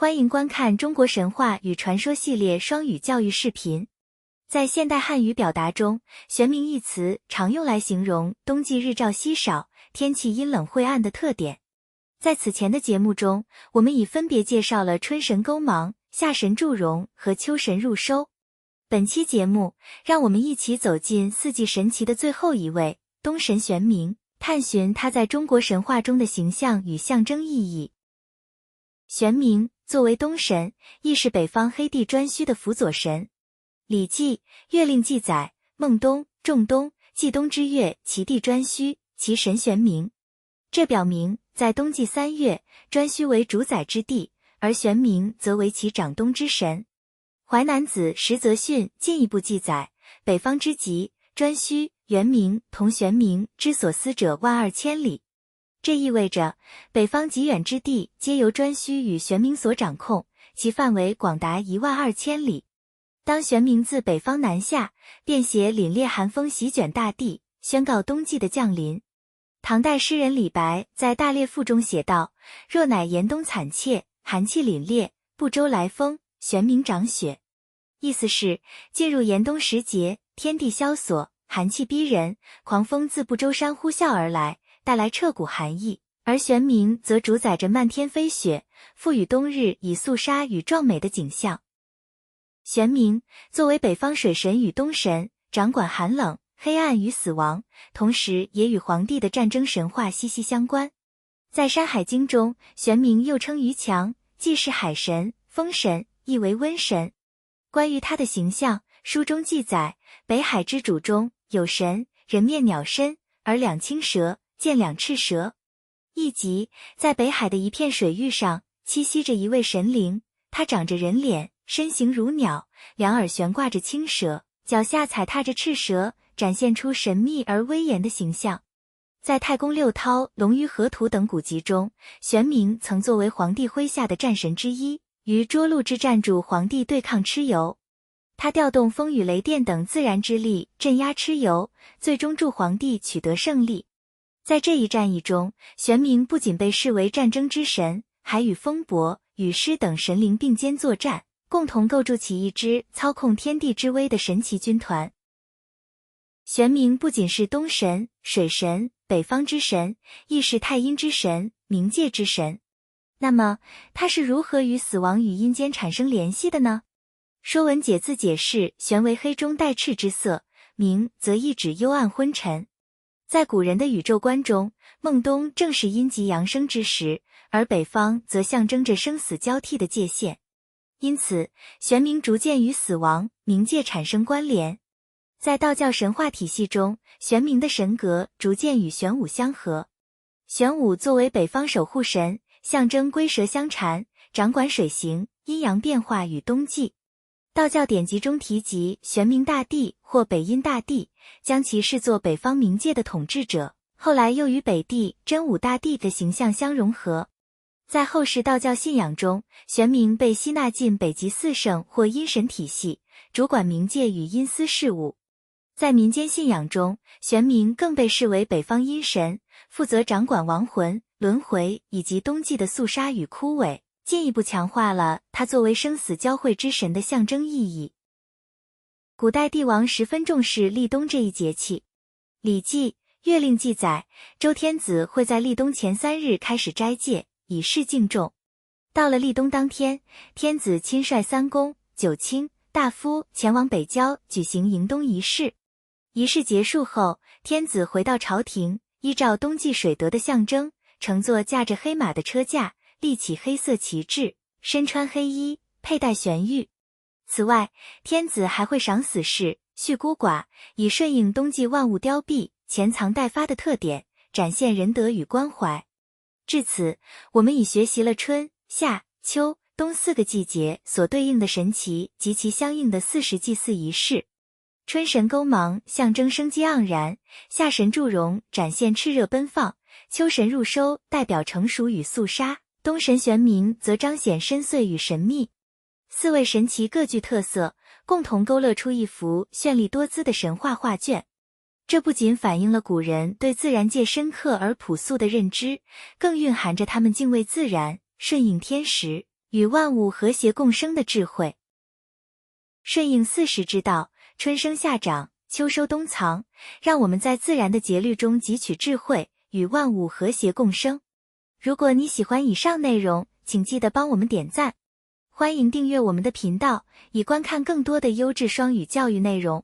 欢迎观看中国神话与传说系列双语教育视频。在现代汉语表达中，玄冥一词常用来形容冬季日照稀少、天气阴冷晦暗的特点。在此前的节目中，我们已分别介绍了春神勾芒、夏神祝融和秋神入收。本期节目，让我们一起走进四季神奇的最后一位——冬神玄冥，探寻他在中国神话中的形象与象征意义。玄冥作为冬神，亦是北方黑地颛顼的辅佐神。《礼记·月令》记载：孟冬、仲冬，季冬之月，其地颛顼，其神玄冥。这表明，在冬季3月，颛顼为主宰之地，而玄冥则为其掌冬之神。淮南子·石则训进一步记载：北方之极，颛顼、元冥同玄冥之所司者12000里。这意味着，北方极远之地皆由颛顼与玄冥所掌控，其范围广达12000里。当玄冥自北方南下，便携凛冽寒风席卷大地，宣告冬季的降临。唐代诗人李白在《大猎赋》中写道：若乃严冬惨切，寒气凛冽，不周来风，玄冥掌雪。意思是，进入严冬时节，天地萧索，寒气逼人，狂风自不周山呼啸而来，带来彻骨寒意，而玄冥则主宰着漫天飞雪，赋予冬日以肃杀与壮美的景象。玄冥作为北方水神与冬神，掌管寒冷、黑暗与死亡，同时也与黄帝的战争神话息息相关。在《山海经》中，玄冥又称于强，既是海神、风神，亦为温神。关于他的形象，书中记载，北海之主中有神，人面鸟身，而两青蛇，见两赤蛇。亦即，在北海的一片水域上，栖息着一位神灵，他长着人脸，身形如鸟，两耳悬挂着青蛇，脚下踩踏着赤蛇，展现出神秘而威严的形象。在太公六韬、龙鱼河图等古籍中，玄冥曾作为黄帝麾下的战神之一，于涿鹿之战助黄帝对抗蚩尤。他调动风雨雷电等自然之力镇压蚩尤，最终助黄帝取得胜利。在这一战役中，玄冥不仅被视为战争之神，还与风伯、雨师等神灵并肩作战，共同构筑起一支操控天地之威的神奇军团。玄冥不仅是冬神、水神、北方之神，亦是太阴之神、冥界之神。那么，他是如何与死亡与阴间产生联系的呢？说文解字解释，玄为黑中带赤之色，冥则意指幽暗昏沉。在古人的宇宙观中，孟冬正是阴极阳生之时，而北方则象征着生死交替的界限。因此，玄冥逐渐与死亡、冥界产生关联。在道教神话体系中，玄冥的神格逐渐与玄武相合。玄武作为北方守护神，象征龟蛇相缠，掌管水行、阴阳变化与冬季。道教典籍中提及玄冥大帝或北阴大帝，将其视作北方冥界的统治者，后来又与北帝真武大帝的形象相融合。在后世道教信仰中，玄冥被吸纳进北极四圣或阴神体系，主管冥界与阴司事务。在民间信仰中，玄冥更被视为北方阴神，负责掌管亡魂、轮回以及冬季的肃杀与枯萎，进一步强化了他作为生死交汇之神的象征意义。古代帝王十分重视立冬这一节气。《礼记·月令》记载，周天子会在立冬前3日开始斋戒，以示敬重。到了立冬当天，天子亲率三公、九卿、大夫前往北郊举行迎冬仪式。仪式结束后，天子回到朝廷，依照冬季水德的象征，乘坐驾着黑马的车驾，立起黑色旗帜，身穿黑衣，佩戴玄玉。此外，天子还会赏死士、恤孤寡，以顺应冬季万物凋敝、潜藏待发的特点，展现仁德与关怀。至此，我们已学习了春、夏、秋、冬4个季节所对应的神奇及其相应的40祭祀仪式。春神勾芒象征生机盎然，夏神祝融展现炽热奔放，秋神入收代表成熟与肃杀，冬神玄冥则彰显深邃与神秘。4位神奇各具特色，共同勾勒出一幅绚丽多姿的神话画卷。这不仅反映了古人对自然界深刻而朴素的认知，更蕴含着他们敬畏自然、顺应天时、与万物和谐共生的智慧。顺应四时之道，春生夏长，秋收冬藏，让我们在自然的节律中汲取智慧，与万物和谐共生。如果你喜欢以上内容，请记得帮我们点赞。欢迎订阅我们的频道，以观看更多的优质双语教育内容。